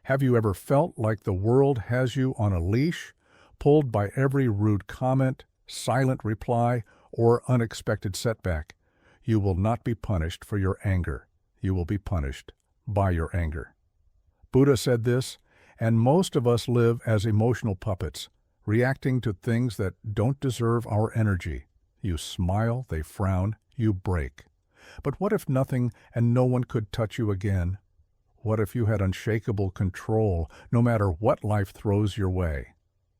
Have you ever felt like the world has you on a leash, pulled by every rude comment, silent reply, or unexpected setback? You will not be punished for your anger. You will be punished by your anger. Buddha said this, and most of us live as emotional puppets, reacting to things that don't deserve our energy. You smile, they frown, you break. But what if nothing and no one could touch you again? What if you had unshakable control, no matter what life throws your way?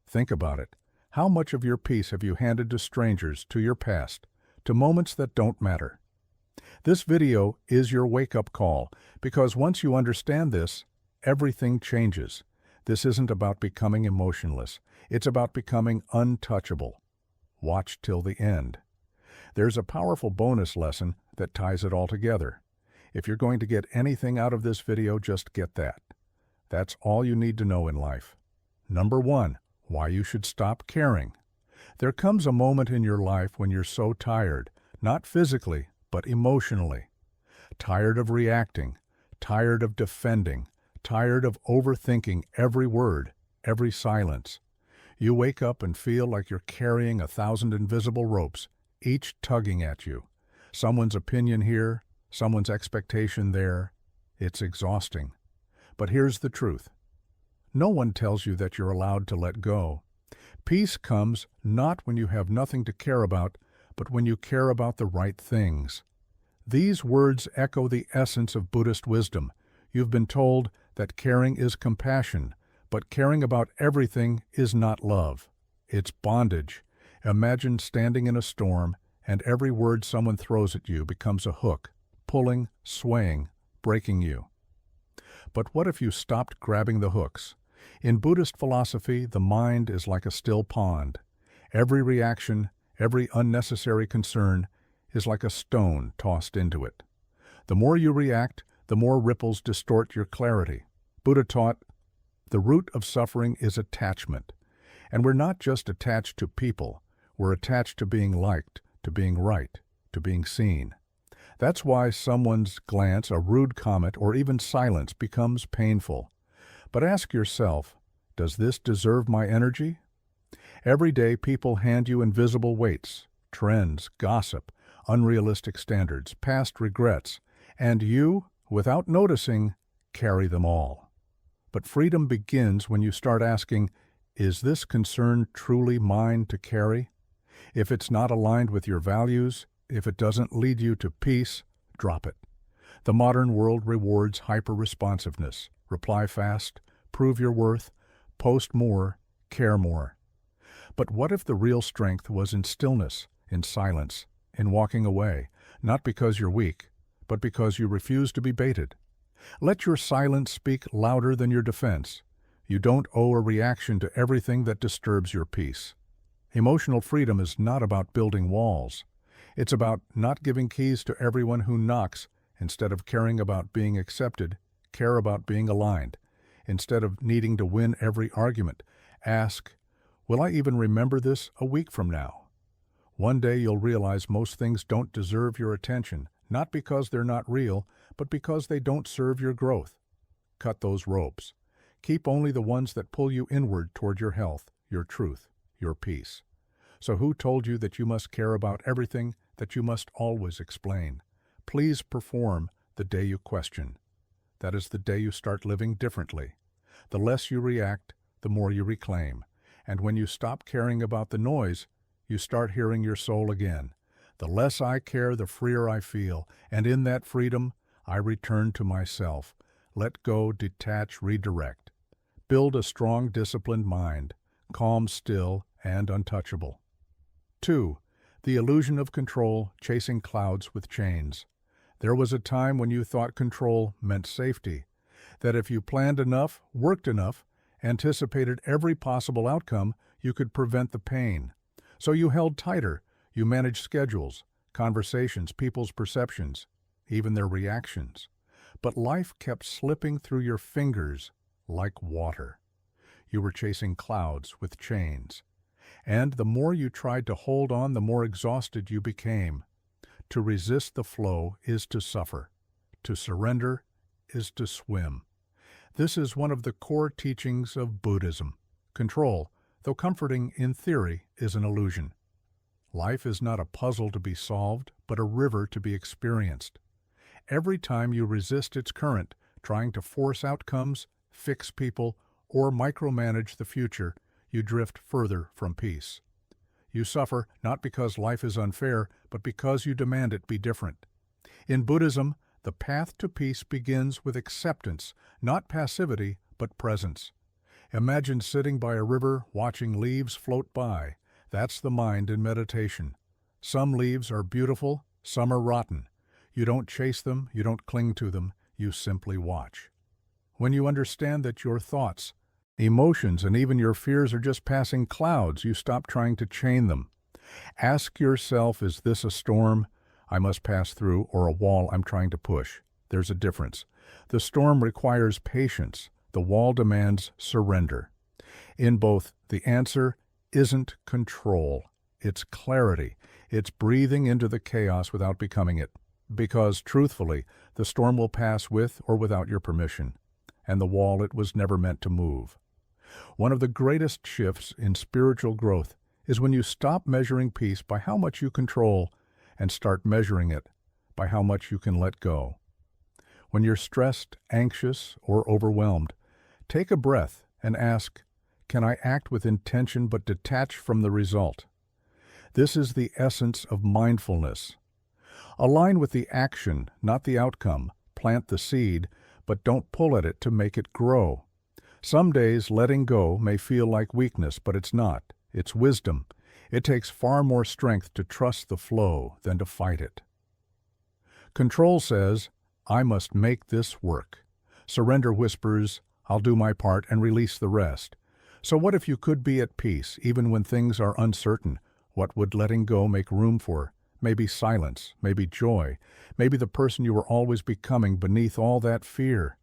Think about it. How much of your peace have you handed to strangers, to your past, to moments that don't matter? This video is your wake-up call, because once you understand this, everything changes. This isn't about becoming emotionless. It's about becoming untouchable. Watch till the end. There's a powerful bonus lesson that ties it all together. If you're going to get anything out of this video, just get that. That's all you need to know in life. Number 1, why you should stop caring. There comes a moment in your life when you're so tired, not physically, but emotionally. Tired of reacting, tired of defending, tired of overthinking every word, every silence. You wake up and feel like you're carrying 1,000 invisible ropes, each tugging at you. Someone's opinion here, someone's expectation there. It's exhausting. But here's the truth. No one tells you that you're allowed to let go. Peace comes not when you have nothing to care about, but when you care about the right things. These words echo the essence of Buddhist wisdom. You've been told that caring is compassion, but caring about everything is not love. It's bondage. Imagine standing in a storm, and every word someone throws at you becomes a hook, pulling, swaying, breaking you. But what if you stopped grabbing the hooks? In Buddhist philosophy, the mind is like a still pond. Every reaction, every unnecessary concern is like a stone tossed into it. The more you react, the more ripples distort your clarity. Buddha taught, the root of suffering is attachment. And we're not just attached to people, we're attached to being liked, to being right, to being seen. That's why someone's glance, a rude comment, or even silence becomes painful. But ask yourself, does this deserve my energy? Every day people hand you invisible weights, trends, gossip, unrealistic standards, past regrets, and you, without noticing, carry them all. But freedom begins when you start asking, is this concern truly mine to carry? If it's not aligned with your values, if it doesn't lead you to peace, drop it. The modern world rewards hyper-responsiveness. Reply fast, prove your worth, post more, care more. But what if the real strength was in stillness, in silence, in walking away, not because you're weak, but because you refuse to be baited? Let your silence speak louder than your defense. You don't owe a reaction to everything that disturbs your peace. Emotional freedom is not about building walls. It's about not giving keys to everyone who knocks. Instead of caring about being accepted, care about being aligned. Instead of needing to win every argument, ask, will I even remember this a week from now? One day you'll realize most things don't deserve your attention, not because they're not real, but because they don't serve your growth. Cut those ropes. Keep only the ones that pull you inward toward your health, your truth, your peace. So who told you that you must care about everything, that you must always explain? Please perform the day you question. That is the day you start living differently. The less you react, the more you reclaim. And when you stop caring about the noise, you start hearing your soul again. The less I care, the freer I feel. And in that freedom, I return to myself. Let go, detach, redirect. Build a strong, disciplined mind, calm, still, and untouchable. 2. The illusion of control, chasing clouds with chains. There was a time when you thought control meant safety, that if you planned enough, worked enough, anticipated every possible outcome, you could prevent the pain. So you held tighter, you managed schedules, conversations, people's perceptions, even their reactions. But life kept slipping through your fingers like water. You were chasing clouds with chains. And the more you tried to hold on, the more exhausted you became. To resist the flow is to suffer. To surrender is to swim. This is one of the core teachings of Buddhism. Control, though comforting in theory, is an illusion. Life is not a puzzle to be solved, but a river to be experienced. Every time you resist its current, trying to force outcomes, fix people, or micromanage the future, you drift further from peace. You suffer not because life is unfair, but because you demand it be different. In Buddhism, the path to peace begins with acceptance, not passivity, but presence. Imagine sitting by a river watching leaves float by. That's the mind in meditation. Some leaves are beautiful, some are rotten. You don't chase them, you don't cling to them, you simply watch. When you understand that your thoughts, emotions, and even your fears are just passing clouds, you stop trying to chain them. Ask yourself, is this a storm I must pass through or a wall I'm trying to push? There's a difference. The storm requires patience. The wall demands surrender. In both, the answer isn't control. It's clarity. It's breathing into the chaos without becoming it. Because, truthfully, the storm will pass with or without your permission, and the wall it was never meant to move. One of the greatest shifts in spiritual growth is when you stop measuring peace by how much you control and start measuring it by how much you can let go. When you're stressed, anxious, or overwhelmed, take a breath and ask, can I act with intention but detach from the result? This is the essence of mindfulness. Align with the action, not the outcome. Plant the seed, but don't pull at it to make it grow. Some days letting go may feel like weakness, but it's not. It's wisdom. It takes far more strength to trust the flow than to fight it. Control says, I must make this work. Surrender whispers, I'll do my part and release the rest. So what if you could be at peace, even when things are uncertain? What would letting go make room for? Maybe silence, maybe joy, maybe the person you were always becoming beneath all that fear.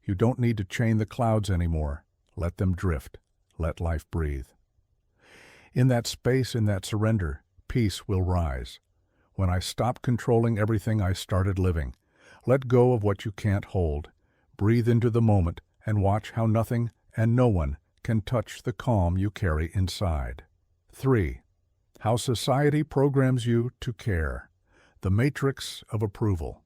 You don't need to chain the clouds anymore. Let them drift. Let life breathe. In that space, in that surrender, peace will rise. When I stopped controlling everything, I started living. Let go of what you can't hold. Breathe into the moment and watch how nothing and no one can touch the calm you carry inside. 3. How society programs you to care. The matrix of approval.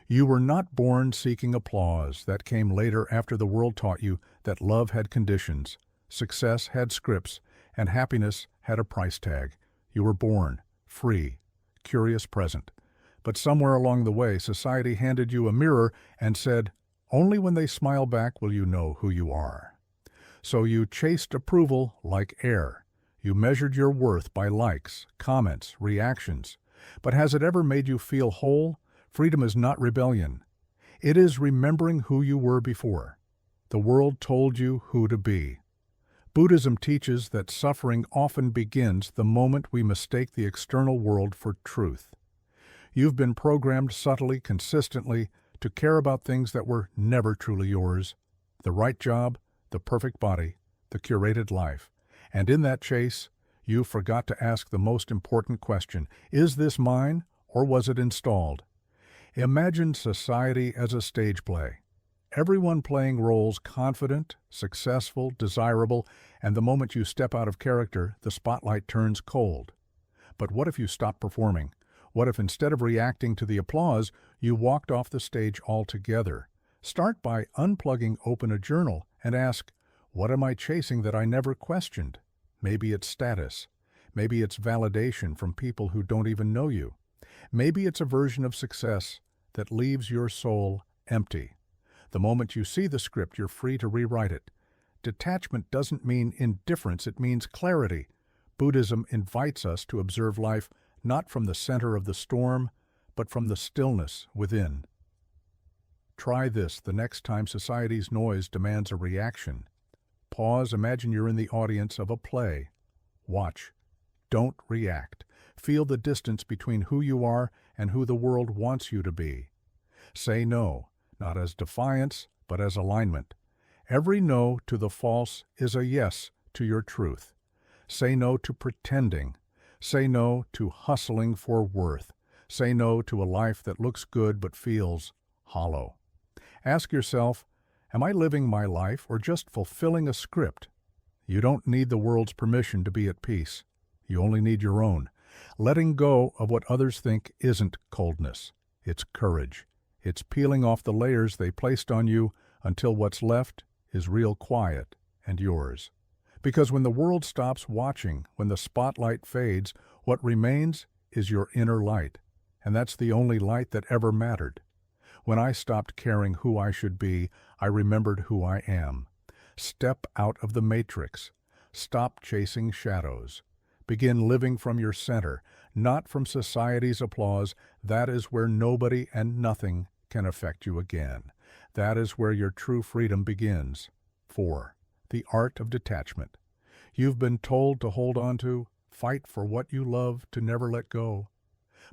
You were not born seeking applause. That came later after the world taught you that love had conditions, success had scripts, and happiness had a price tag. You were born, free, curious, present. But somewhere along the way, society handed you a mirror and said, only when they smile back will you know who you are. So you chased approval like air. You measured your worth by likes, comments, reactions. But has it ever made you feel whole? Freedom is not rebellion. It is remembering who you were before. The world told you who to be. Buddhism teaches that suffering often begins the moment we mistake the external world for truth. You've been programmed subtly, consistently, to care about things that were never truly yours. The right job, the perfect body, the curated life. And in that chase, you forgot to ask the most important question, is this mine or was it installed? Imagine society as a stage play. Everyone playing roles confident, successful, desirable, and the moment you step out of character, the spotlight turns cold. But what if you stop performing? What if instead of reacting to the applause, you walked off the stage altogether? Start by unplugging, open a journal, and ask, what am I chasing that I never questioned? Maybe it's status. Maybe it's validation from people who don't even know you. Maybe it's a version of success that leaves your soul empty. The moment you see the script, you're free to rewrite it. Detachment doesn't mean indifference, it means clarity. Buddhism invites us to observe life not from the center of the storm, but from the stillness within. Try this the next time society's noise demands a reaction. Pause, imagine you're in the audience of a play. Watch. Don't react. Feel the distance between who you are and who the world wants you to be. Say no, not as defiance, but as alignment. Every no to the false is a yes to your truth. Say no to pretending. Say no to hustling for worth. Say no to a life that looks good but feels hollow. Ask yourself, Am I living my life or just fulfilling a script? You don't need the world's permission to be at peace. You only need your own. Letting go of what others think isn't coldness. It's courage. It's peeling off the layers they placed on you until what's left is real quiet and yours. Because when the world stops watching, when the spotlight fades, what remains is your inner light. And that's the only light that ever mattered. When I stopped caring who I should be, I remembered who I am. Step out of the matrix. Stop chasing shadows. Begin living from your center, not from society's applause. That is where nobody and nothing can affect you again. That is where your true freedom begins. 4. The art of detachment. You've been told to hold on to, fight for what you love, to never let go.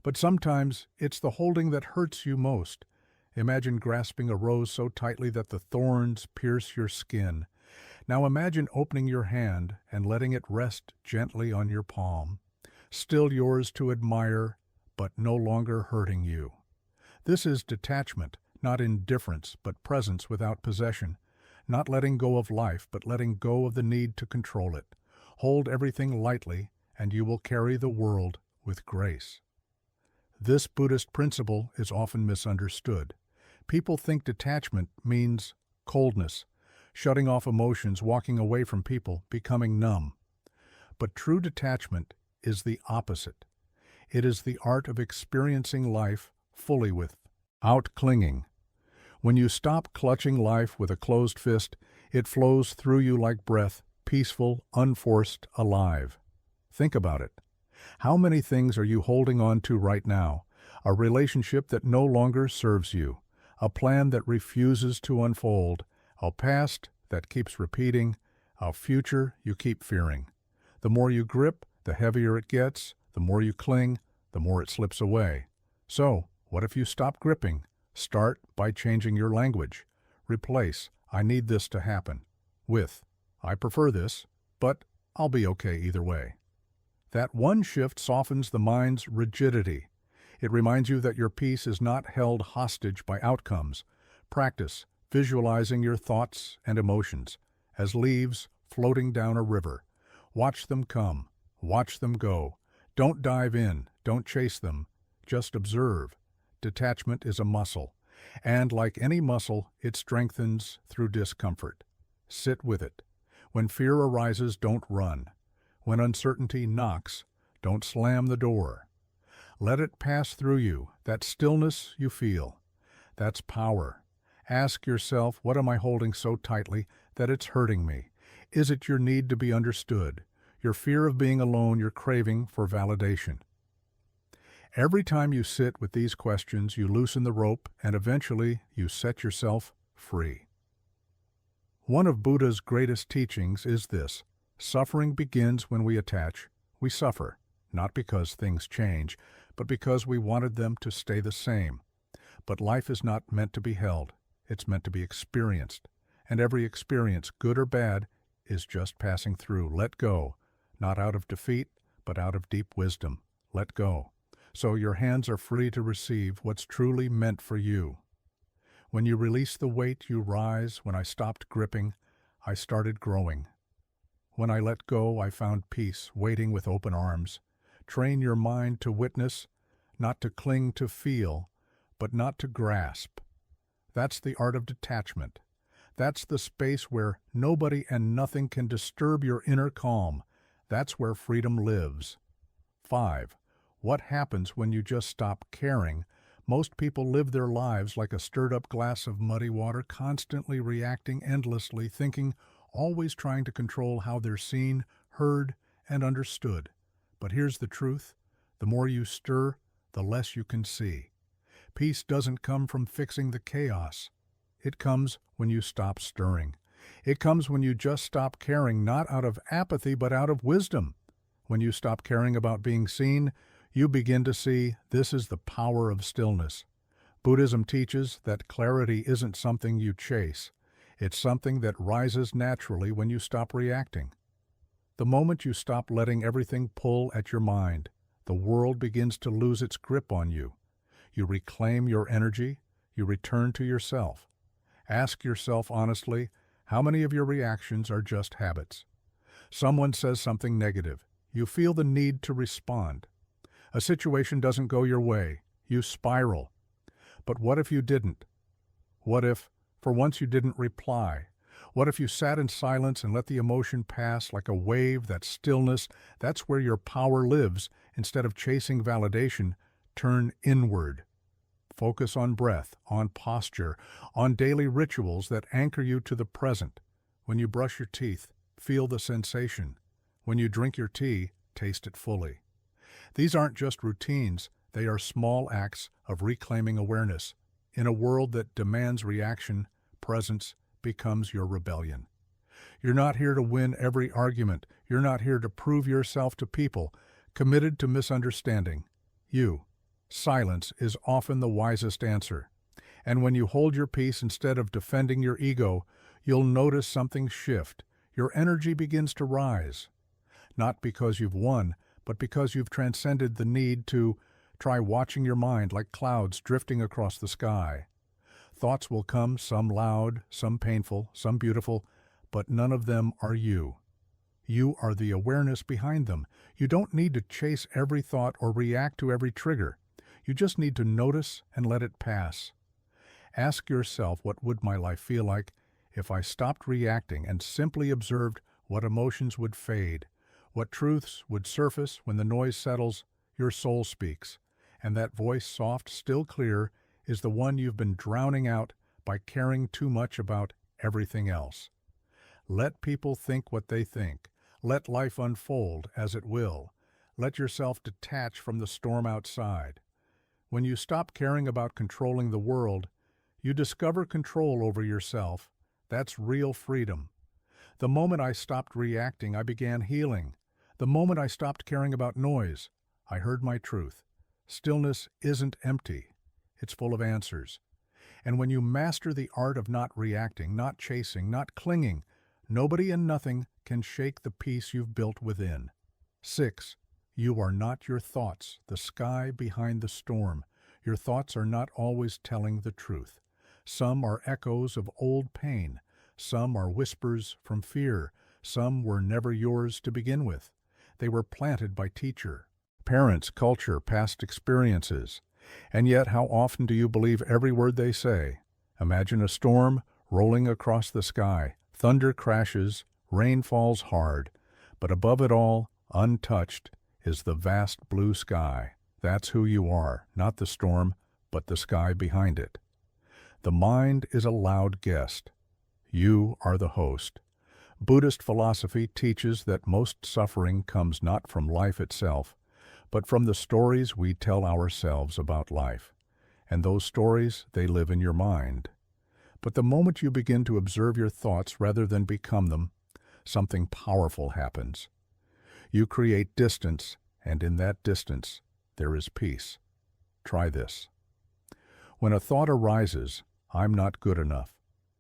But sometimes it's the holding that hurts you most. Imagine grasping a rose so tightly that the thorns pierce your skin. Now imagine opening your hand and letting it rest gently on your palm, still yours to admire, but no longer hurting you. This is detachment, not indifference, but presence without possession. Not letting go of life, but letting go of the need to control it. Hold everything lightly, and you will carry the world with grace. This Buddhist principle is often misunderstood. People think detachment means coldness, shutting off emotions, walking away from people, becoming numb. But true detachment is the opposite. It is the art of experiencing life fully without clinging. When you stop clutching life with a closed fist, it flows through you like breath, peaceful, unforced, alive. Think about it. How many things are you holding on to right now? A relationship that no longer serves you, a plan that refuses to unfold, a past that keeps repeating, a future you keep fearing. The more you grip, the heavier it gets. The more you cling, the more it slips away. So, what if you stop gripping? Start by changing your language. Replace "I need this to happen" with "I prefer this, but I'll be okay either way." That one shift softens the mind's rigidity. It reminds you that your peace is not held hostage by outcomes. Practice visualizing your thoughts and emotions as leaves floating down a river. Watch them come. Watch them go. Don't dive in. Don't chase them. Just observe. Detachment is a muscle, and like any muscle, it strengthens through discomfort. Sit with it. When fear arises, don't run. When uncertainty knocks, don't slam the door. Let it pass through you, that stillness you feel. That's power. Ask yourself, what am I holding so tightly that it's hurting me? Is it your need to be understood, your fear of being alone, your craving for validation? Every time you sit with these questions, you loosen the rope and eventually you set yourself free. One of Buddha's greatest teachings is this: suffering begins when we attach. We suffer, not because things change, but because we wanted them to stay the same. But life is not meant to be held. It's meant to be experienced. And every experience, good or bad, is just passing through. Let go, not out of defeat, but out of deep wisdom. Let go. So your hands are free to receive what's truly meant for you. When you release the weight, you rise. When I stopped gripping, I started growing. When I let go, I found peace, waiting with open arms. Train your mind to witness, not to cling to feel, but not to grasp. That's the art of detachment. That's the space where nobody and nothing can disturb your inner calm. That's where freedom lives. 5. What happens when you just stop caring? Most people live their lives like a stirred-up glass of muddy water, constantly reacting endlessly, thinking, always trying to control how they're seen, heard, and understood. But here's the truth: the more you stir, the less you can see. Peace doesn't come from fixing the chaos. It comes when you stop stirring. It comes when you just stop caring, not out of apathy, but out of wisdom. When you stop caring about being seen, you begin to see. This is the power of stillness. Buddhism teaches that clarity isn't something you chase. It's something that rises naturally when you stop reacting. The moment you stop letting everything pull at your mind, the world begins to lose its grip on you. You reclaim your energy. You return to yourself. Ask yourself honestly, how many of your reactions are just habits? Someone says something negative. You feel the need to respond. A situation doesn't go your way. You spiral. But what if you didn't? What if, for once, you didn't reply? What if you sat in silence and let the emotion pass like a wave? That stillness, that's where your power lives. Instead of chasing validation, turn inward. Focus on breath, on posture, on daily rituals that anchor you to the present. When you brush your teeth, feel the sensation. When you drink your tea, taste it fully. These aren't just routines, they are small acts of reclaiming awareness. In a world that demands reaction, presence becomes your rebellion. You're not here to win every argument. You're not here to prove yourself to people committed to misunderstanding. Silence is often the wisest answer. And when you hold your peace instead of defending your ego, you'll notice something shift. Your energy begins to rise. Not because you've won, but because you've transcended the need to try watching your mind like clouds drifting across the sky. Thoughts will come, some loud, some painful, some beautiful, but none of them are you. You are the awareness behind them. You don't need to chase every thought or react to every trigger. You just need to notice and let it pass. Ask yourself, what would my life feel like if I stopped reacting and simply observed what emotions would fade, what truths would surface when the noise settles? Your soul speaks, and that voice, soft, still clear, is the one you've been drowning out by caring too much about everything else. Let people think what they think. Let life unfold as it will. Let yourself detach from the storm outside. When you stop caring about controlling the world, you discover control over yourself. That's real freedom. The moment I stopped reacting, I began healing. The moment I stopped caring about noise, I heard my truth. Stillness isn't empty. It's full of answers. And when you master the art of not reacting, not chasing, not clinging, nobody and nothing can shake the peace you've built within. 6. You are not your thoughts, the sky behind the storm. Your thoughts are not always telling the truth. Some are echoes of old pain. Some are whispers from fear. Some were never yours to begin with. They were planted by teacher, parents, culture, past experiences. And yet, how often do you believe every word they say? Imagine a storm rolling across the sky. Thunder crashes, rain falls hard. But above it all, untouched, is the vast blue sky. That's who you are, not the storm, but the sky behind it. The mind is a loud guest. You are the host. Buddhist philosophy teaches that most suffering comes not from life itself, but from the stories we tell ourselves about life. And those stories, they live in your mind. But the moment you begin to observe your thoughts rather than become them, something powerful happens. You create distance, and in that distance, there is peace. Try this. When a thought arises, I'm not good enough.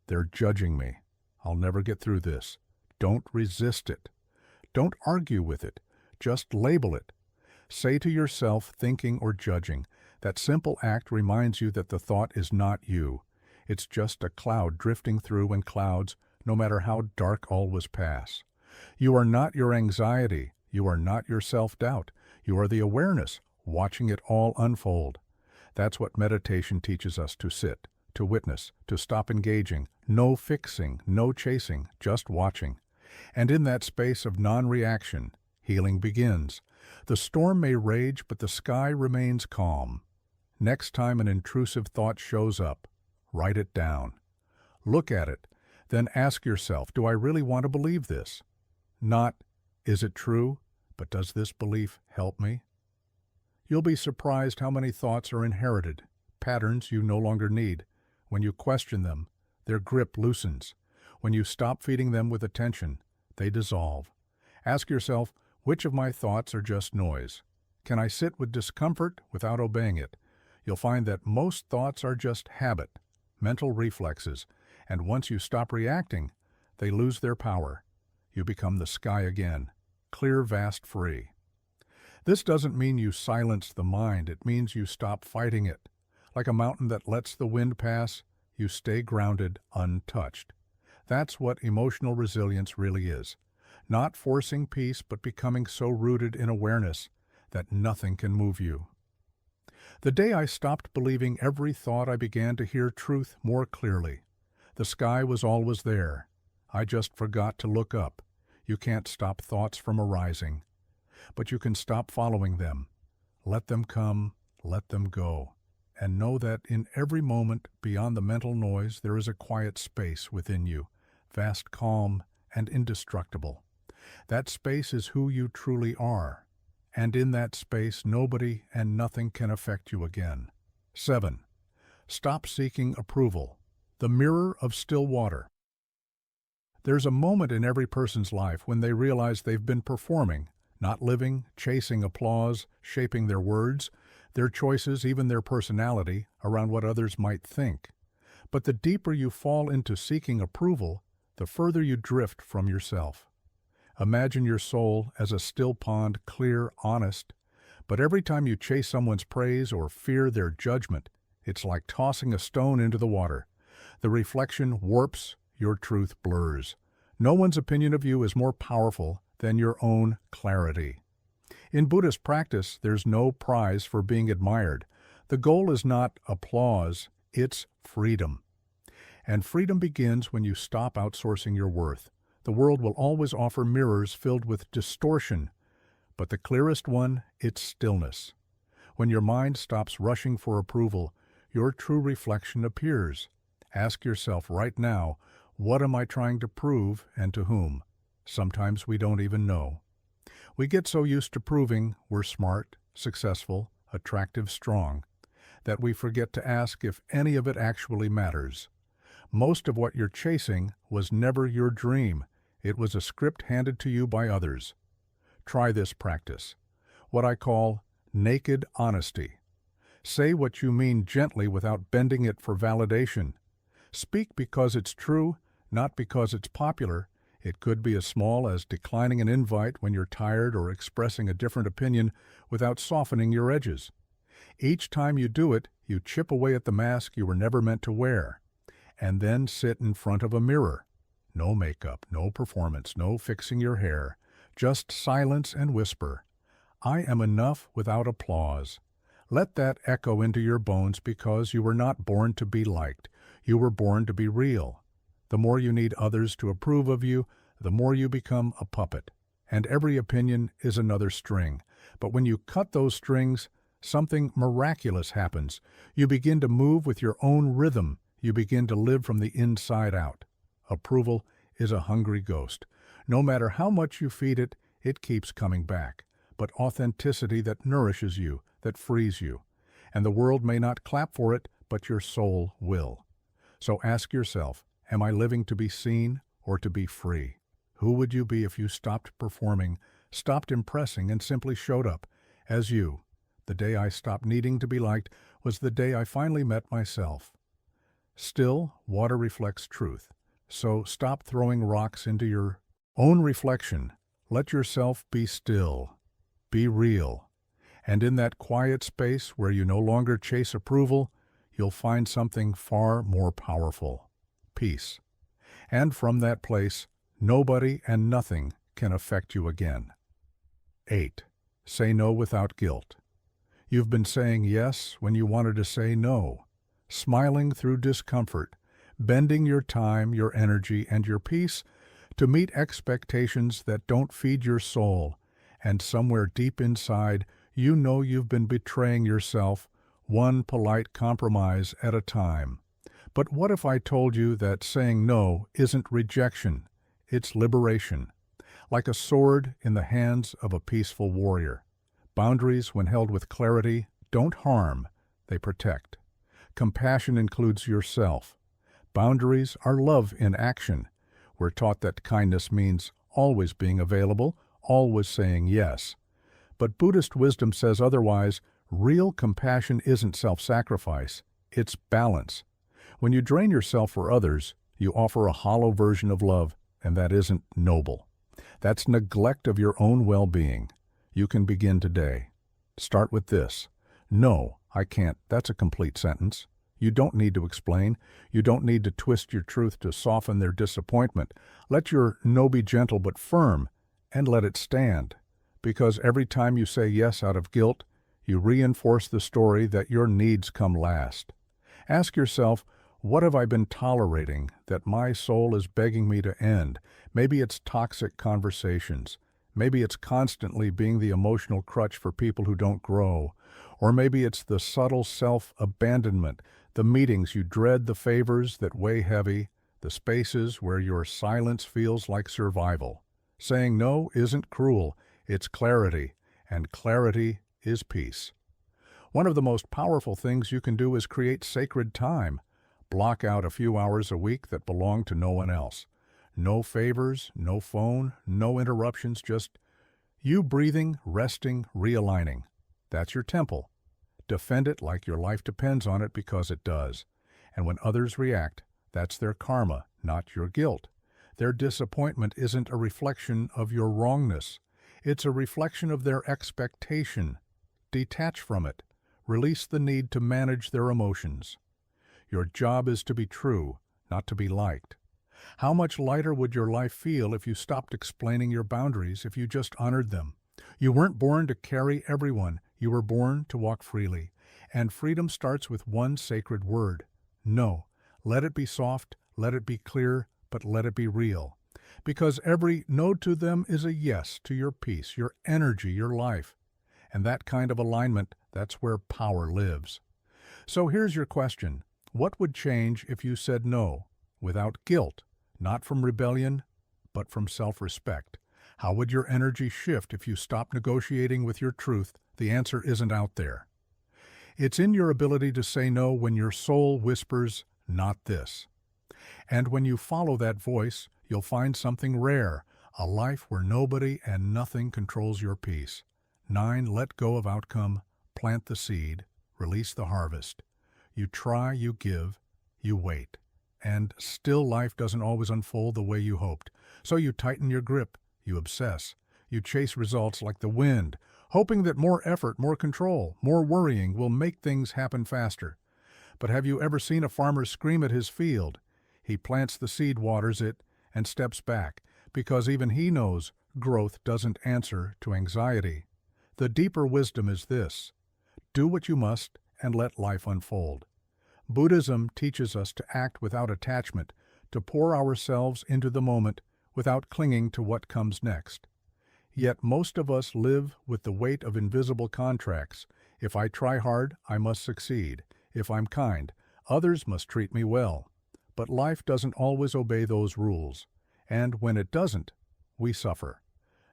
They're judging me. I'll never get through this. Don't resist it. Don't argue with it. Just label it. Say to yourself, thinking or judging, that simple act reminds you that the thought is not you. It's just a cloud drifting through, and clouds, no matter how dark, always pass. You are not your anxiety. You are not your self-doubt. You are the awareness, watching it all unfold. That's what meditation teaches us: to sit, to witness, to stop engaging. No fixing, no chasing, just watching. And in that space of non-reaction, healing begins. The storm may rage, but the sky remains calm. Next time an intrusive thought shows up, write it down. Look at it, then ask yourself, do I really want to believe this? Not, is it true, but does this belief help me? You'll be surprised how many thoughts are inherited, patterns you no longer need. When you question them, their grip loosens. When you stop feeding them with attention, they dissolve. Ask yourself, which of my thoughts are just noise? Can I sit with discomfort without obeying it? You'll find that most thoughts are just habit, mental reflexes, and once you stop reacting, they lose their power. You become the sky again, clear, vast, free. This doesn't mean you silence the mind. It means you stop fighting it. Like a mountain that lets the wind pass, you stay grounded, untouched. That's what emotional resilience really is. Not forcing peace, but becoming so rooted in awareness that nothing can move you. The day I stopped believing every thought, I began to hear truth more clearly. The sky was always there. I just forgot to look up. You can't stop thoughts from arising, but you can stop following them. Let them come, let them go, and know that in every moment beyond the mental noise there is a quiet space within you, vast calm and indestructible. That space is who you truly are, and in that space nobody and nothing can affect you again. 7. Stop seeking approval. The mirror of still water. There's a moment in every person's life when they realize they've been performing, not living, chasing applause, shaping their words, their choices, even their personality, around what others might think. But the deeper you fall into seeking approval, the further you drift from yourself. Imagine your soul as a still pond, clear, honest, but every time you chase someone's praise or fear their judgment, it's like tossing a stone into the water. The reflection warps, your truth blurs. No one's opinion of you is more powerful than your own clarity. In Buddhist practice, there's no prize for being admired. The goal is not applause, it's freedom. And freedom begins when you stop outsourcing your worth. The world will always offer mirrors filled with distortion, but the clearest one, it's stillness. When your mind stops rushing for approval, your true reflection appears. Ask yourself right now, what am I trying to prove and to whom? Sometimes we don't even know. We get so used to proving we're smart, successful, attractive, strong, that we forget to ask if any of it actually matters. Most of what you're chasing was never your dream. It was a script handed to you by others. Try this practice, what I call naked honesty. Say what you mean gently without bending it for validation. Speak because it's true, not because it's popular. It could be as small as declining an invite when you're tired or expressing a different opinion without softening your edges. Each time you do it, you chip away at the mask you were never meant to wear. And then sit in front of a mirror. No makeup, no performance, no fixing your hair. Just silence and whisper, I am enough without applause. Let that echo into your bones because you were not born to be liked. You were born to be real. The more you need others to approve of you, the more you become a puppet. And every opinion is another string. But when you cut those strings, something miraculous happens. You begin to move with your own rhythm. You begin to live from the inside out. Approval is a hungry ghost. No matter how much you feed it, it keeps coming back. But authenticity that nourishes you, that frees you. And the world may not clap for it, but your soul will. So ask yourself, am I living to be seen or to be free? Who would you be if you stopped performing, stopped impressing, and simply showed up as you? The day I stopped needing to be liked was the day I finally met myself. Still, water reflects truth. So stop throwing rocks into your own reflection. Let yourself be still. Be real. And in that quiet space where you no longer chase approval, you'll find something far more powerful. Peace. And from that place, nobody and nothing can affect you again. 8. Say no without guilt. You've been saying yes when you wanted to say no. Smiling through discomfort, bending your time, your energy, and your peace to meet expectations that don't feed your soul, and somewhere deep inside, you know you've been betraying yourself, one polite compromise at a time. But what if I told you that saying no isn't rejection, it's liberation, like a sword in the hands of a peaceful warrior. Boundaries, when held with clarity, don't harm, they protect. Compassion includes yourself. Boundaries are love in action. We're taught that kindness means always being available, always saying yes. But Buddhist wisdom says otherwise. Real compassion isn't self-sacrifice, it's balance. When you drain yourself for others, you offer a hollow version of love, and that isn't noble. That's neglect of your own well-being. You can begin today. Start with this. No, I can't. That's a complete sentence. You don't need to explain. You don't need to twist your truth to soften their disappointment. Let your no be gentle but firm, and let it stand. Because every time you say yes out of guilt, you reinforce the story that your needs come last. Ask yourself, what have I been tolerating that my soul is begging me to end? Maybe it's toxic conversations. Maybe it's constantly being the emotional crutch for people who don't grow. Or maybe it's the subtle self-abandonment, the meetings you dread, the favors that weigh heavy, the spaces where your silence feels like survival. Saying no isn't cruel, it's clarity, and clarity is peace. One of the most powerful things you can do is create sacred time. Block out a few hours a week that belong to no one else. No favors, no phone, no interruptions, just you breathing, resting, realigning. That's your temple. Defend it like your life depends on it because it does. And when others react, that's their karma, not your guilt. Their disappointment isn't a reflection of your wrongness. It's a reflection of their expectation. Detach from it. Release the need to manage their emotions. Your job is to be true, not to be liked. How much lighter would your life feel if you stopped explaining your boundaries, if you just honored them? You weren't born to carry everyone. You were born to walk freely. And freedom starts with one sacred word. No. Let it be soft, let it be clear, but let it be real. Because every no to them is a yes to your peace, your energy, your life. And that kind of alignment, that's where power lives. So here's your question. What would change if you said no, without guilt, not from rebellion, but from self-respect? How would your energy shift if you stopped negotiating with your truth? The answer isn't out there. It's in your ability to say no when your soul whispers, not this. And when you follow that voice, you'll find something rare, a life where nobody and nothing controls your peace. 9. Let go of outcome, plant the seed, release the harvest. You try, you give, you wait. And still life doesn't always unfold the way you hoped. So you tighten your grip, you obsess, you chase results like the wind, hoping that more effort, more control, more worrying will make things happen faster. But have you ever seen a farmer scream at his field? He plants the seed, waters it, and steps back, because even he knows growth doesn't answer to anxiety. The deeper wisdom is this: do what you must and let life unfold. Buddhism teaches us to act without attachment, to pour ourselves into the moment without clinging to what comes next. Yet most of us live with the weight of invisible contracts. If I try hard, I must succeed. If I'm kind, others must treat me well. But life doesn't always obey those rules. And when it doesn't, we suffer.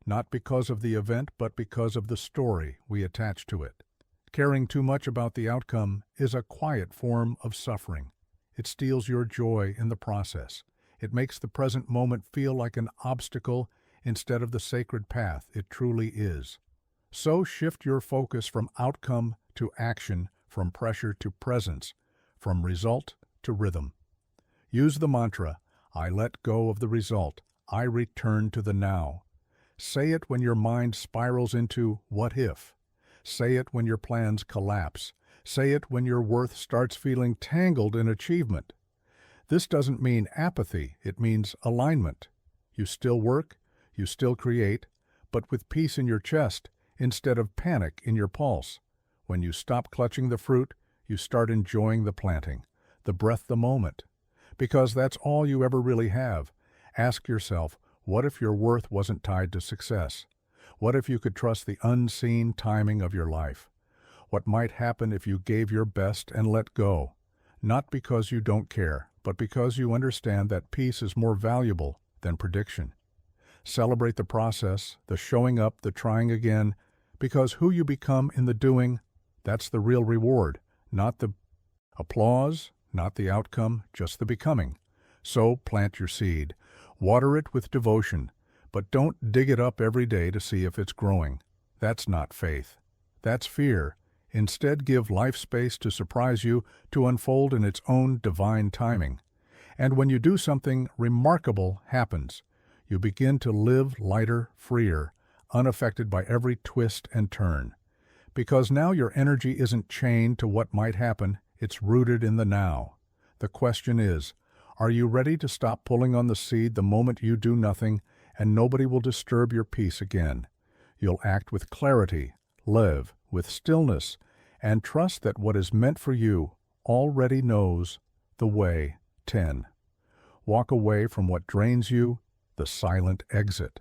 Not because of the event, but because of the story we attach to it. Caring too much about the outcome is a quiet form of suffering. It steals your joy in the process. It makes the present moment feel like an obstacle instead of the sacred path it truly is. So shift your focus from outcome to action, from pressure to presence, from result to rhythm. Use the mantra, I let go of the result, I return to the now. Say it when your mind spirals into what if. Say it when your plans collapse. Say it when your worth starts feeling tangled in achievement. This doesn't mean apathy, it means alignment. You still work, you still create, but with peace in your chest instead of panic in your pulse. When you stop clutching the fruit, you start enjoying the planting, the breath, the moment. Because that's all you ever really have. Ask yourself, what if your worth wasn't tied to success? What if you could trust the unseen timing of your life? What might happen if you gave your best and let go? Not because you don't care, but because you understand that peace is more valuable than prediction. Celebrate the process, the showing up, the trying again, because who you become in the doing, that's the real reward, not the applause, not the outcome, just the becoming. So plant your seed. Water it with devotion, but don't dig it up every day to see if it's growing. That's not faith. That's fear. Instead, give life space to surprise you, to unfold in its own divine timing. And when you do something remarkable happens, you begin to live lighter, freer, unaffected by every twist and turn. Because now your energy isn't chained to what might happen, It's rooted in the now. The question is, are you ready to stop pulling on the seed the moment you do nothing, and nobody will disturb your peace again? You'll act with clarity, live with stillness, and trust that what is meant for you already knows the way. 10. Walk away from what drains you, the silent exit.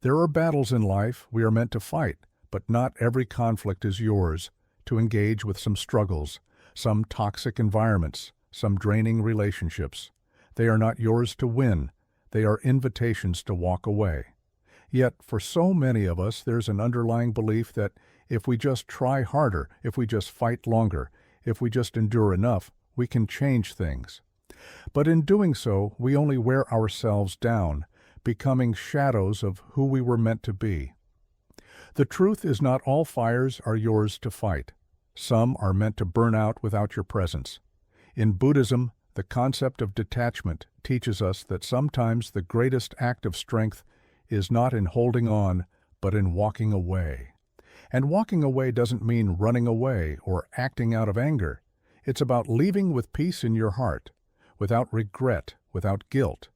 There are battles in life we are meant to fight, but not every conflict is yours to engage with. Some struggles, some toxic environments, some draining relationships. They are not yours to win. They are invitations to walk away. Yet, for so many of us, there's an underlying belief that if we just try harder, if we just fight longer, if we just endure enough, we can change things. But in doing so, we only wear ourselves down, becoming shadows of who we were meant to be. The truth is, not all fires are yours to fight. Some are meant to burn out without your presence. In Buddhism, the concept of detachment teaches us that sometimes the greatest act of strength is not in holding on, but in walking away. And walking away doesn't mean running away or acting out of anger. It's about leaving with peace in your heart, without regret, without guilt.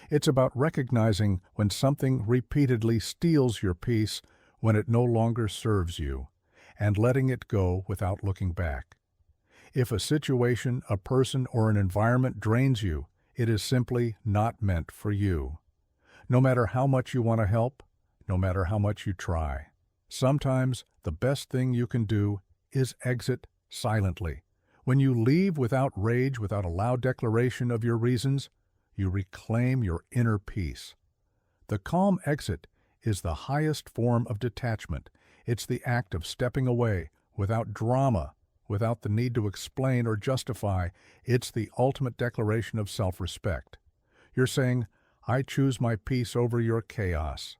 It's about recognizing when something repeatedly steals your peace, when it no longer serves you, and letting it go without looking back. If a situation, a person, or an environment drains you, it is simply not meant for you. No matter how much you want to help, no matter how much you try. Sometimes the best thing you can do is exit silently. When you leave without rage, without a loud declaration of your reasons, you reclaim your inner peace. The calm exit is the highest form of detachment. It's the act of stepping away without drama, without the need to explain or justify. It's the ultimate declaration of self-respect. You're saying, I choose my peace over your chaos.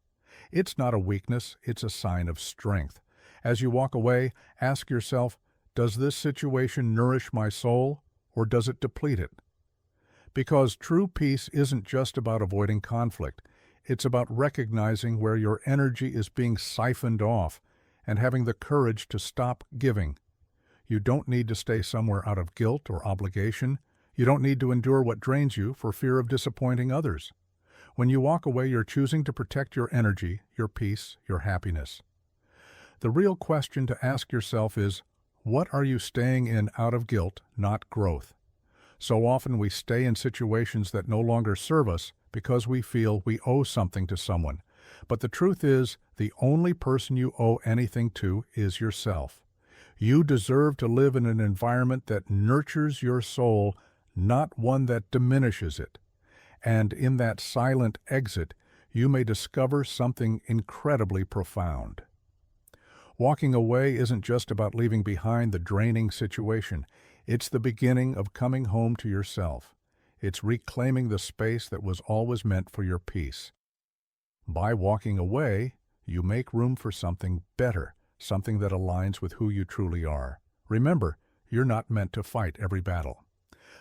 It's not a weakness, it's a sign of strength. As you walk away, ask yourself, does this situation nourish my soul, or does it deplete it? Because true peace isn't just about avoiding conflict. It's about recognizing where your energy is being siphoned off and having the courage to stop giving. You don't need to stay somewhere out of guilt or obligation. You don't need to endure what drains you for fear of disappointing others. When you walk away, you're choosing to protect your energy, your peace, your happiness. The real question to ask yourself is, what are you staying in out of guilt, not growth? So often we stay in situations that no longer serve us because we feel we owe something to someone. But the truth is, the only person you owe anything to is yourself. You deserve to live in an environment that nurtures your soul, not one that diminishes it. And in that silent exit, you may discover something incredibly profound. Walking away isn't just about leaving behind the draining situation. It's the beginning of coming home to yourself. It's reclaiming the space that was always meant for your peace. By walking away, you make room for something better, something that aligns with who you truly are. Remember, you're not meant to fight every battle.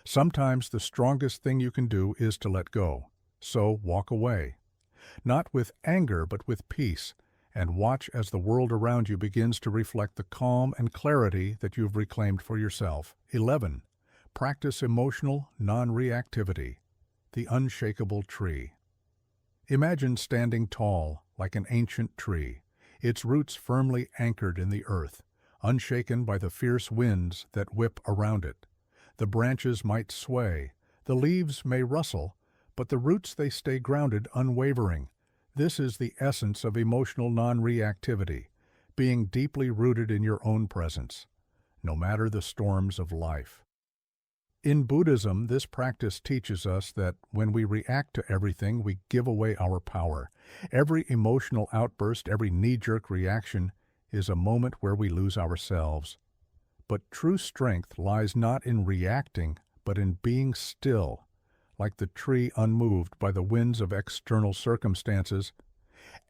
Sometimes the strongest thing you can do is to let go. So walk away. Not with anger, but with peace, and watch as the world around you begins to reflect the calm and clarity that you've reclaimed for yourself. 11. Practice emotional non-reactivity, the unshakable tree. Imagine standing tall like an ancient tree, its roots firmly anchored in the earth, unshaken by the fierce winds that whip around it. The branches might sway, the leaves may rustle, but the roots, they stay grounded, unwavering. This is the essence of emotional non-reactivity, being deeply rooted in your own presence, no matter the storms of life. In Buddhism, this practice teaches us that when we react to everything, we give away our power. Every emotional outburst, every knee-jerk reaction is a moment where we lose ourselves. But true strength lies not in reacting, but in being still, like the tree unmoved by the winds of external circumstances.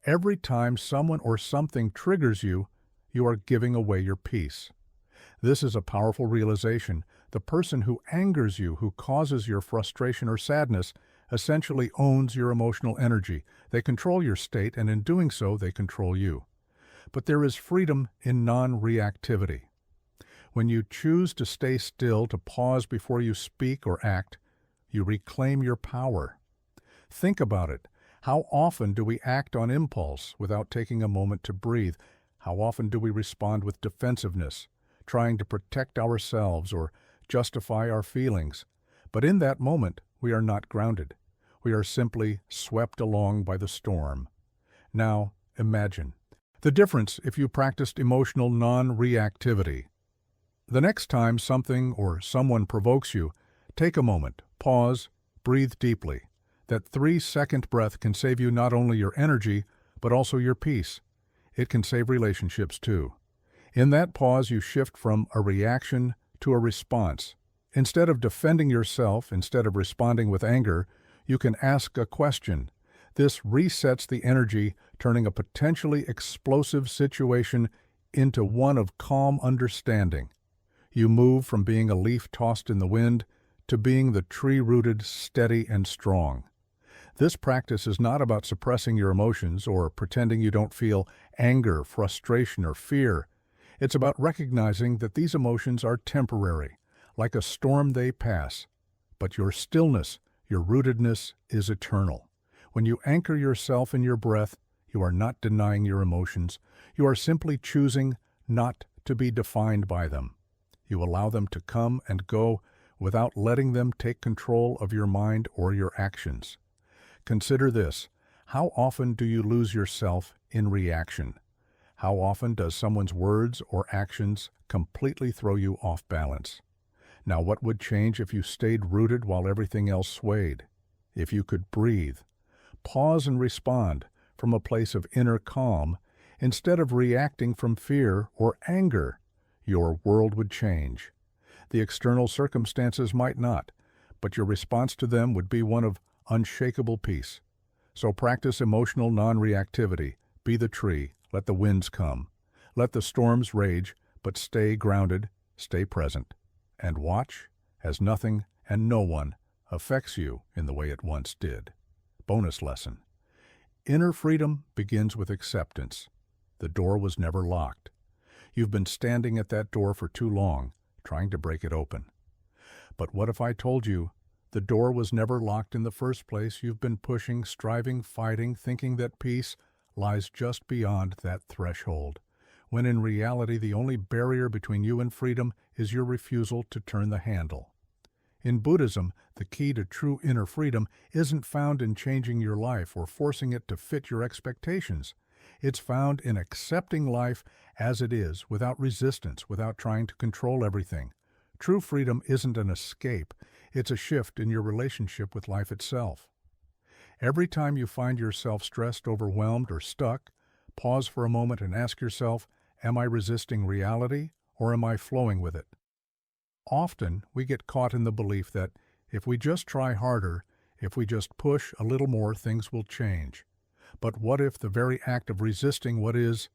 Every time someone or something triggers you, you are giving away your peace. This is a powerful realization. The person who angers you, who causes your frustration or sadness, essentially owns your emotional energy. They control your state, and in doing so, they control you. But there is freedom in non-reactivity. When you choose to stay still, to pause before you speak or act, you reclaim your power. Think about it. How often do we act on impulse without taking a moment to breathe? How often do we respond with defensiveness, trying to protect ourselves or justify our feelings? But in that moment, we are not grounded. We are simply swept along by the storm. Now, imagine the difference if you practiced emotional non-reactivity. The next time something or someone provokes you, take a moment, pause, breathe deeply. That 3-second breath can save you not only your energy, but also your peace. It can save relationships too. In that pause, you shift from a reaction to a response. Instead of defending yourself, instead of responding with anger, you can ask a question. This resets the energy, turning a potentially explosive situation into one of calm understanding. You move from being a leaf tossed in the wind to being the tree-rooted, steady and strong. This practice is not about suppressing your emotions or pretending you don't feel anger, frustration, or fear. It's about recognizing that these emotions are temporary. Like a storm, they pass. But your stillness, your rootedness, is eternal. When you anchor yourself in your breath, you are not denying your emotions. You are simply choosing not to be defined by them. You allow them to come and go without letting them take control of your mind or your actions. Consider this. How often do you lose yourself in reaction? How often does someone's words or actions completely throw you off balance? Now, what would change if you stayed rooted while everything else swayed? If you could breathe, pause and respond from a place of inner calm instead of reacting from fear or anger, your world would change. The external circumstances might not, but your response to them would be one of unshakable peace. So practice emotional non-reactivity. Be the tree. Let the winds come. Let the storms rage, but stay grounded, stay present, and watch as nothing and no one affects you in the way it once did. Bonus lesson. Inner freedom begins with acceptance. The door was never locked. You've been standing at that door for too long, trying to break it open. But what if I told you the door was never locked in the first place? You've been pushing, striving, fighting, thinking that peace lies just beyond that threshold, when in reality the only barrier between you and freedom is your refusal to turn the handle. In Buddhism, the key to true inner freedom isn't found in changing your life or forcing it to fit your expectations. It's found in accepting life as it is, without resistance, without trying to control everything. True freedom isn't an escape. It's a shift in your relationship with life itself. Every time you find yourself stressed, overwhelmed, or stuck, pause for a moment and ask yourself, am I resisting reality or am I flowing with it? Often, we get caught in the belief that if we just try harder, if we just push a little more, things will change. But what if the very act of resisting what is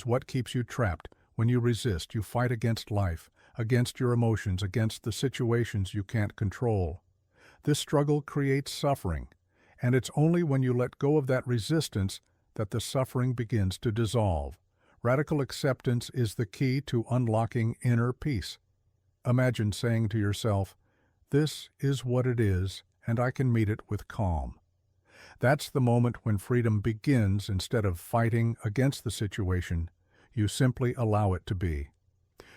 what keeps you trapped? When you resist, you fight against life, against your emotions, against the situations you can't control. This struggle creates suffering, and it's only when you let go of that resistance that the suffering begins to dissolve. Radical acceptance is the key to unlocking inner peace. Imagine saying to yourself, "This is what it is, and I can meet it with calm." That's the moment when freedom begins. Instead of fighting against the situation, you simply allow it to be.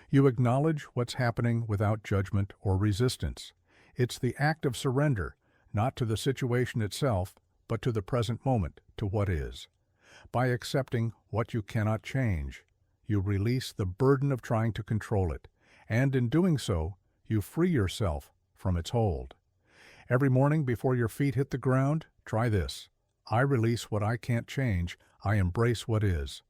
You acknowledge what's happening without judgment or resistance. It's the act of surrender, not to the situation itself, but to the present moment, to what is. By accepting what you cannot change, you release the burden of trying to control it, and in doing so, you free yourself from its hold. Every morning before your feet hit the ground, try this. I release what I can't change. I embrace what is.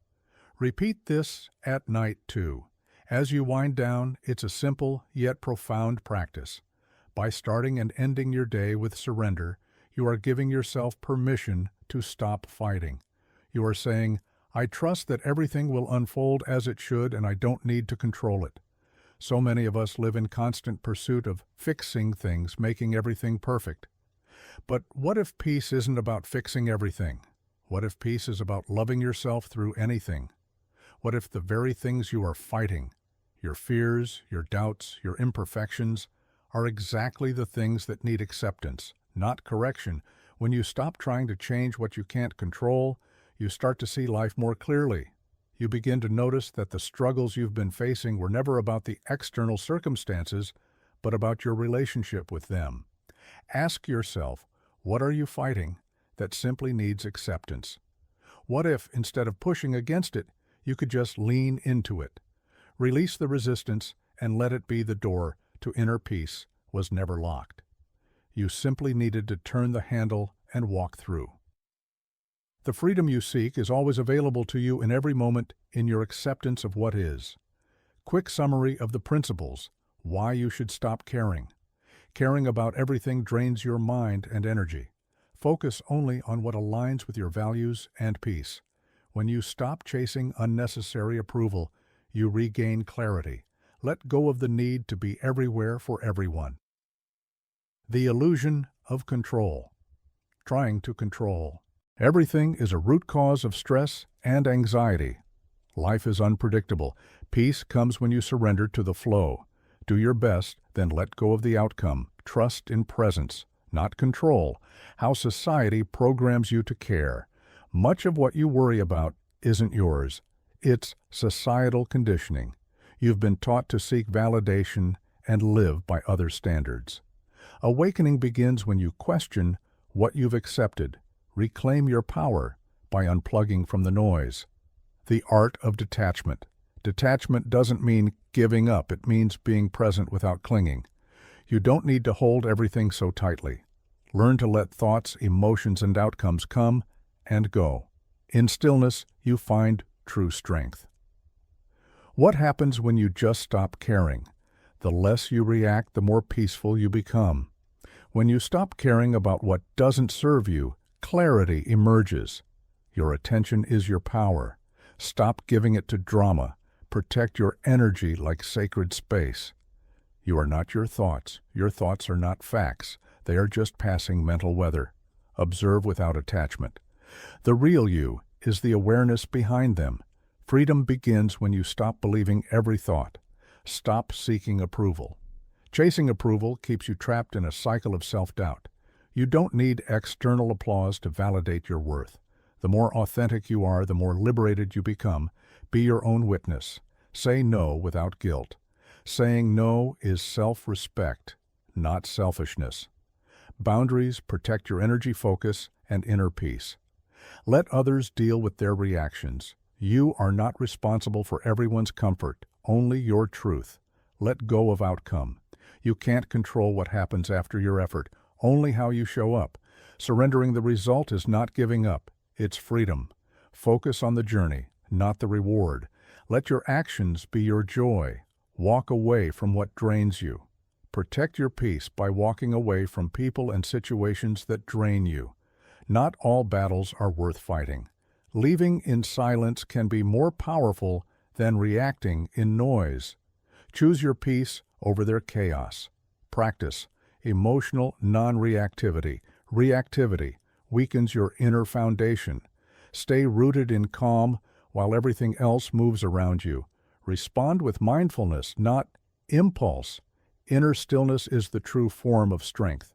Repeat this at night too. As you wind down, it's a simple yet profound practice. By starting and ending your day with surrender, you are giving yourself permission to stop fighting. You are saying, I trust that everything will unfold as it should and I don't need to control it. So many of us live in constant pursuit of fixing things, making everything perfect. But what if peace isn't about fixing everything? What if peace is about loving yourself through anything? What if the very things you are fighting, Your fears, your doubts, your imperfections are exactly the things that need acceptance, not correction. When you stop trying to change what you can't control, you start to see life more clearly. You begin to notice that the struggles you've been facing were never about the external circumstances, but about your relationship with them. Ask yourself, what are you fighting that simply needs acceptance? What if, instead of pushing against it, you could just lean into it? Release the resistance and let it be. The door to inner peace was never locked. You simply needed to turn the handle and walk through. The freedom you seek is always available to you in every moment in your acceptance of what is. Quick summary of the principles: why you should stop caring. Caring about everything drains your mind and energy. Focus only on what aligns with your values and peace. When you stop chasing unnecessary approval, you regain clarity. Let go of the need to be everywhere for everyone. The illusion of control. Trying to control everything is a root cause of stress and anxiety. Life is unpredictable. Peace comes when you surrender to the flow. Do your best, then let go of the outcome. Trust in presence, not control. How society programs you to care. Much of what you worry about isn't yours. It's societal conditioning. You've been taught to seek validation and live by other standards. Awakening begins when you question what you've accepted. Reclaim your power by unplugging from the noise. The art of detachment. Detachment doesn't mean giving up. It means being present without clinging. You don't need to hold everything so tightly. Learn to let thoughts, emotions, and outcomes come and go. In stillness, you find true strength. What happens when you just stop caring? The less you react, the more peaceful you become. When you stop caring about what doesn't serve you, clarity emerges. Your attention is your power. Stop giving it to drama. Protect your energy like sacred space. You are not your thoughts. Your thoughts are not facts. They are just passing mental weather. Observe without attachment. The real you is the awareness behind them. Freedom begins when you stop believing every thought. Stop seeking approval. Chasing approval keeps you trapped in a cycle of self-doubt. You don't need external applause to validate your worth. The more authentic you are, the more liberated you become. Be your own witness. Say no without guilt. Saying no is self-respect, not selfishness. Boundaries protect your energy focus and inner peace. Let others deal with their reactions. You are not responsible for everyone's comfort, only your truth. Let go of outcome. You can't control what happens after your effort, only how you show up. Surrendering the result is not giving up, it's freedom. Focus on the journey, not the reward. Let your actions be your joy. Walk away from what drains you. Protect your peace by walking away from people and situations that drain you. Not all battles are worth fighting. Leaving in silence can be more powerful than reacting in noise. Choose your peace over their chaos. Practice emotional non-reactivity. Reactivity weakens your inner foundation. Stay rooted in calm while everything else moves around you. Respond with mindfulness, not impulse. Inner stillness is the true form of strength.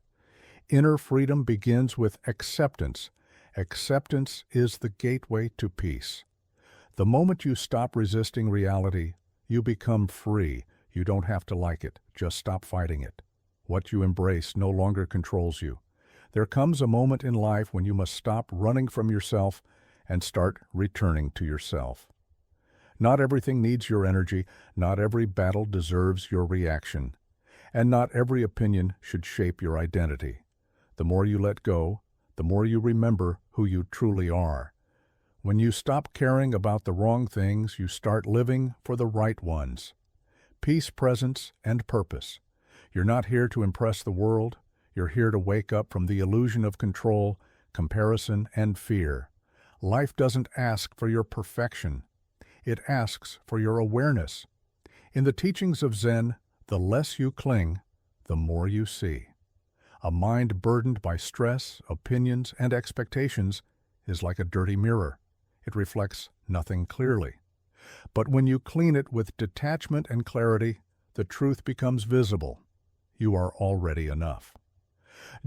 Inner freedom begins with acceptance. Acceptance is the gateway to peace. The moment you stop resisting reality, you become free. You don't have to like it, just stop fighting it. What you embrace no longer controls you. There comes a moment in life when you must stop running from yourself and start returning to yourself. Not everything needs your energy, not every battle deserves your reaction, and not every opinion should shape your identity. The more you let go, the more you remember who you truly are. When you stop caring about the wrong things, you start living for the right ones. Peace, presence, and purpose. You're not here to impress the world. You're here to wake up from the illusion of control, comparison, and fear. Life doesn't ask for your perfection. It asks for your awareness. In the teachings of Zen, the less you cling, the more you see. A mind burdened by stress, opinions, and expectations is like a dirty mirror. It reflects nothing clearly. But when you clean it with detachment and clarity, the truth becomes visible. You are already enough.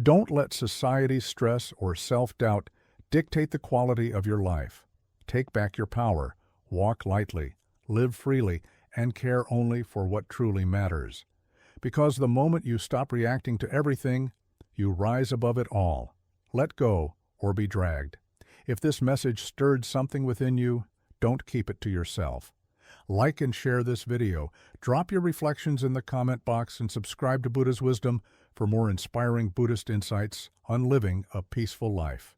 Don't let society's stress or self-doubt dictate the quality of your life. Take back your power, walk lightly, live freely, and care only for what truly matters. Because the moment you stop reacting to everything, you rise above it all. Let go or be dragged. If this message stirred something within you, don't keep it to yourself. Like and share this video, drop your reflections in the comment box, and subscribe to Buddhist Wisdom for more inspiring Buddhist insights on living a peaceful life.